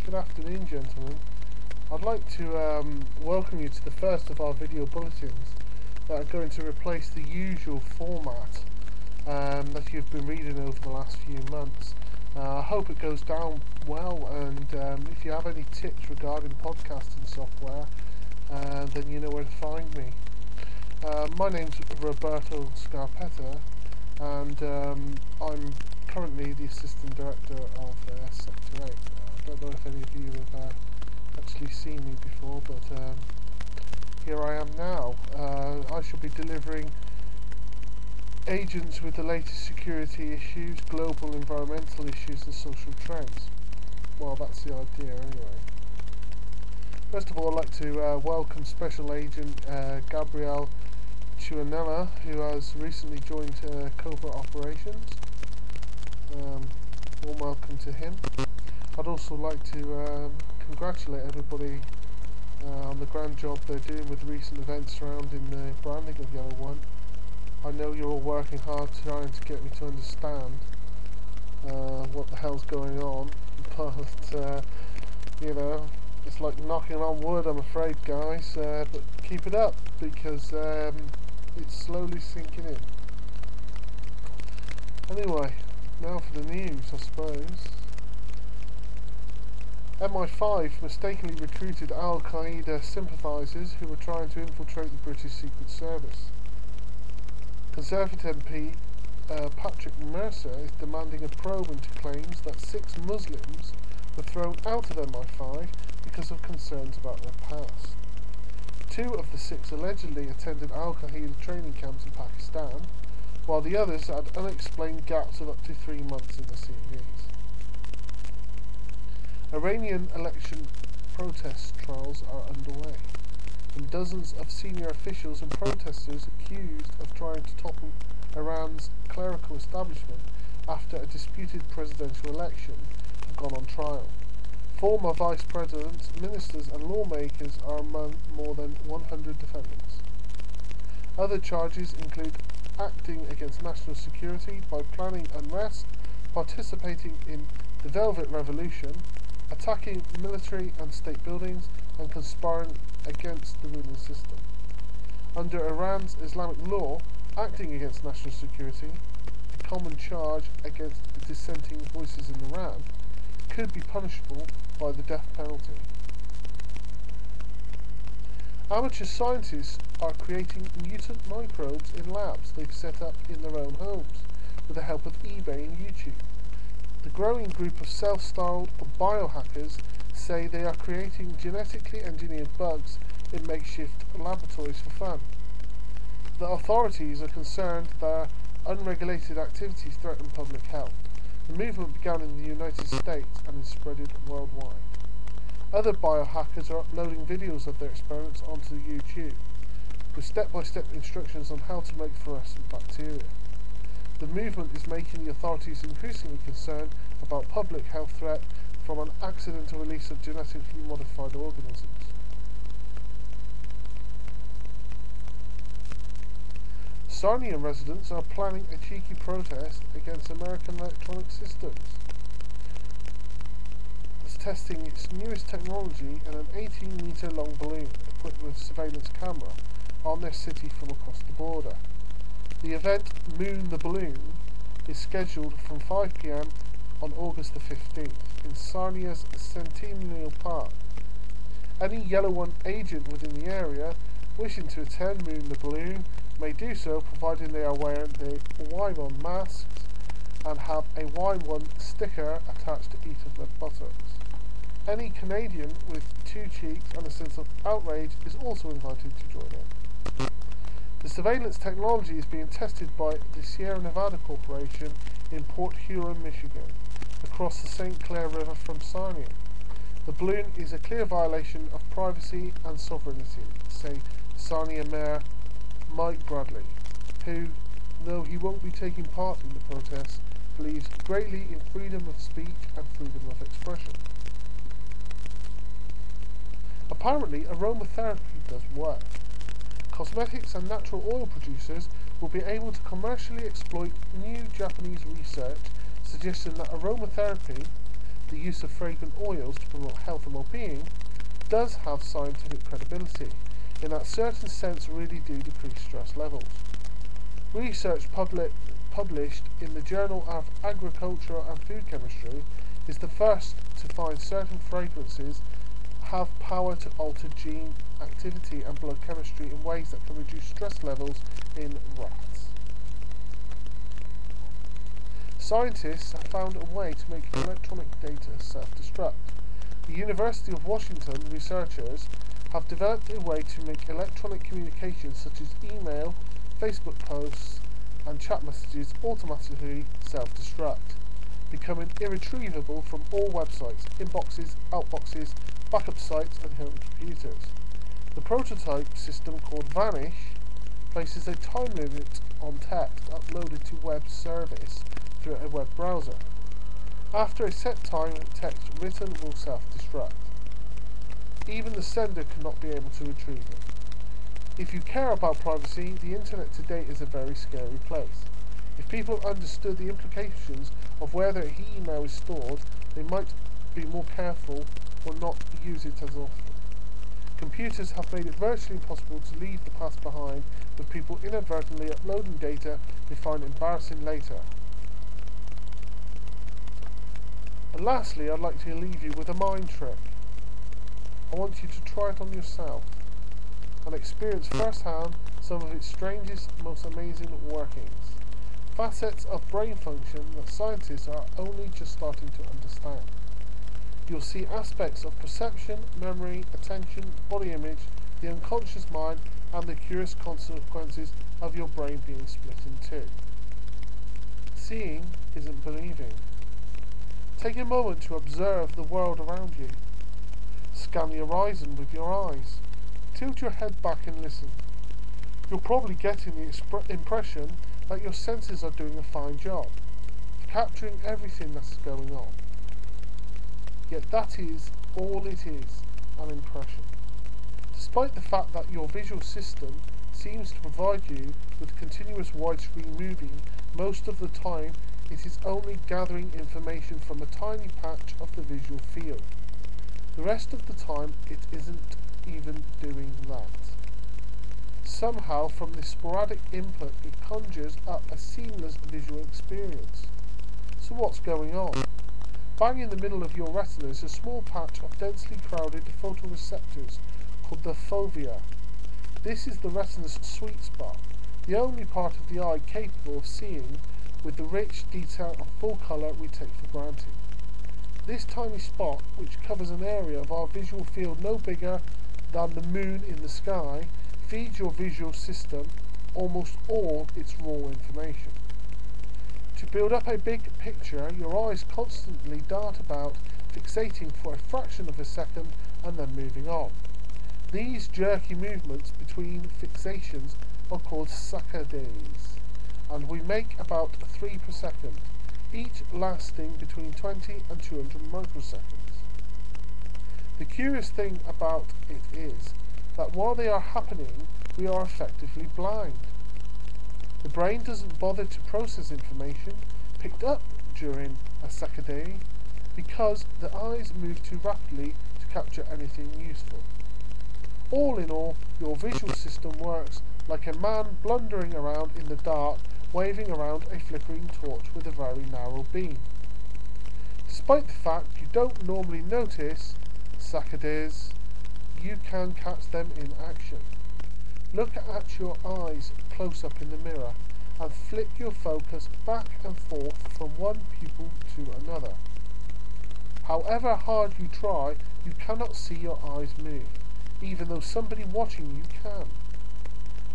Good afternoon, gentlemen. I'd like to welcome you to the first of our video bulletins that are going to replace the usual format that you've been reading over the last few months. I hope it goes down well, and if you have any tips regarding podcasting software, then you know where to find me. My name's Roberto Scarpetta, and I'm currently the Assistant Director of Sector 8. I don't know if any of you have actually seen me before, but here I am now. I shall be delivering agents with the latest security issues, global environmental issues and social trends. Well, that's the idea anyway. First of all, I'd like to welcome Special Agent Gabriel Chuanella, who has recently joined Covert Operations. Warm welcome to him. I'd also like to congratulate everybody on the grand job they're doing with recent events surrounding the branding of Yellow One. I know you're all working hard trying to get me to understand what the hell's going on, but you know, it's like knocking on wood, I'm afraid, guys, but keep it up, because it's slowly sinking in. Anyway, now for the news, I suppose. MI5 mistakenly recruited Al-Qaeda sympathisers who were trying to infiltrate the British Secret Service. Conservative MP Patrick Mercer is demanding a probe into claims that 6 Muslims were thrown out of MI5 because of concerns about their past. 2 of the 6 allegedly attended Al-Qaeda training camps in Pakistan, while the others had unexplained gaps of up to 3 months in their CVs. Iranian election protest trials are underway, and dozens of senior officials and protesters accused of trying to topple Iran's clerical establishment after a disputed presidential election have gone on trial. Former vice presidents, ministers and lawmakers are among more than 100 defendants. Other charges include acting against national security by planning unrest, participating in the Velvet Revolution, attacking military and state buildings, and conspiring against the ruling system. Under Iran's Islamic law, acting against national security, a common charge against the dissenting voices in Iran, could be punishable by the death penalty. Amateur scientists are creating mutant microbes in labs they've set up in their own homes with the help of eBay and YouTube. The growing group of self-styled biohackers say they are creating genetically engineered bugs in makeshift laboratories for fun. The authorities are concerned that unregulated activities threaten public health. The movement began in the United States and is spreaded worldwide. Other biohackers are uploading videos of their experiments onto YouTube, with step-by-step instructions on how to make fluorescent bacteria. The movement is making the authorities increasingly concerned about public health threat from an accidental release of genetically modified organisms. Sarnia residents are planning a cheeky protest against American Electronic Systems. It's testing its newest technology in an 18-metre long balloon equipped with surveillance camera on their city from across the border. The event, Moon the Balloon, is scheduled from 5 PM on August the 15th in Sarnia's Centennial Park. Any Yellow One agent within the area wishing to attend Moon the Balloon may do so, providing they are wearing the Y1 masks and have a Y1 sticker attached to each of their buttocks. Any Canadian with 2 cheeks and a sense of outrage is also invited to join in. The surveillance technology is being tested by the Sierra Nevada Corporation in Port Huron, Michigan, across the St. Clair River from Sarnia. The balloon is a clear violation of privacy and sovereignty, say Sarnia Mayor Mike Bradley, who, though he won't be taking part in the protest, believes greatly in freedom of speech and freedom of expression. Apparently, aromatherapy does work. Cosmetics and natural oil producers will be able to commercially exploit new Japanese research suggesting that aromatherapy the use of fragrant oils to promote health and well-being, does have scientific credibility, in that certain scents really do decrease stress levels. Research published in the Journal of Agriculture and Food Chemistry is the first to find certain fragrances have power to alter gene activity and blood chemistry in ways that can reduce stress levels in rats. Scientists have found a way to make electronic data self-destruct. The University of Washington researchers have developed a way to make electronic communications such as email, Facebook posts, and chat messages automatically self-destruct, becoming irretrievable from all websites, inboxes, outboxes, backup sites, and home computers. The prototype system, called Vanish, places a time limit on text uploaded to web service through a web browser. After a set time, text written will self-destruct. Even the sender cannot be able to retrieve it. If you care about privacy, the internet today is a very scary place. If people understood the implications of where their email is stored, they might be more careful or not use it as often. Computers have made it virtually impossible to leave the past behind, with people inadvertently uploading data they find embarrassing later. And lastly, I'd like to leave you with a mind trick. I want you to try it on yourself and experience firsthand some of its strangest, most amazing workings. Facets of brain function that scientists are only just starting to understand. You'll see aspects of perception, memory, attention, body image, the unconscious mind, and the curious consequences of your brain being split in two. Seeing isn't believing. Take a moment to observe the world around you. Scan the horizon with your eyes. Tilt your head back and listen. You're probably getting the impression that your senses are doing a fine job of capturing everything that's going on. Yet that is all it is, an impression. Despite the fact that your visual system seems to provide you with continuous widescreen movie, most of the time it is only gathering information from a tiny patch of the visual field. The rest of the time it isn't even doing that. Somehow from this sporadic input it conjures up a seamless visual experience. So what's going on? Bang in the middle of your retina is a small patch of densely crowded photoreceptors called the fovea. This is the retina's sweet spot, the only part of the eye capable of seeing with the rich detail and full colour we take for granted. This tiny spot, which covers an area of our visual field no bigger than the moon in the sky, feeds your visual system almost all its raw information. To build up a big picture, your eyes constantly dart about, fixating for a fraction of a second and then moving on. These jerky movements between fixations are called saccades, and we make about 3 per second, each lasting between 20 and 200 microseconds. The curious thing about it is that while they are happening, we are effectively blind. The brain doesn't bother to process information picked up during a saccade because the eyes move too rapidly to capture anything useful. All in all, your visual system works like a man blundering around in the dark, waving around a flickering torch with a very narrow beam. Despite the fact you don't normally notice saccades, you can catch them in action. Look at your eyes close up in the mirror and flick your focus back and forth from one pupil to another. However hard you try, you cannot see your eyes move, even though somebody watching you can.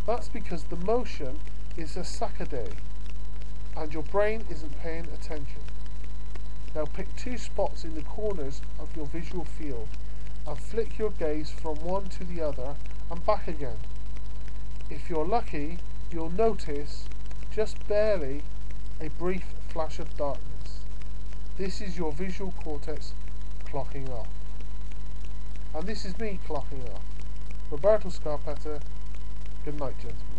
That's because the motion is a saccade, and your brain isn't paying attention. Now pick 2 spots in the corners of your visual field and flick your gaze from one to the other and back again. If you're lucky, you'll notice, just barely, a brief flash of darkness. This is your visual cortex clocking off. And this is me clocking off. Roberto Scarpetta, good night, gentlemen.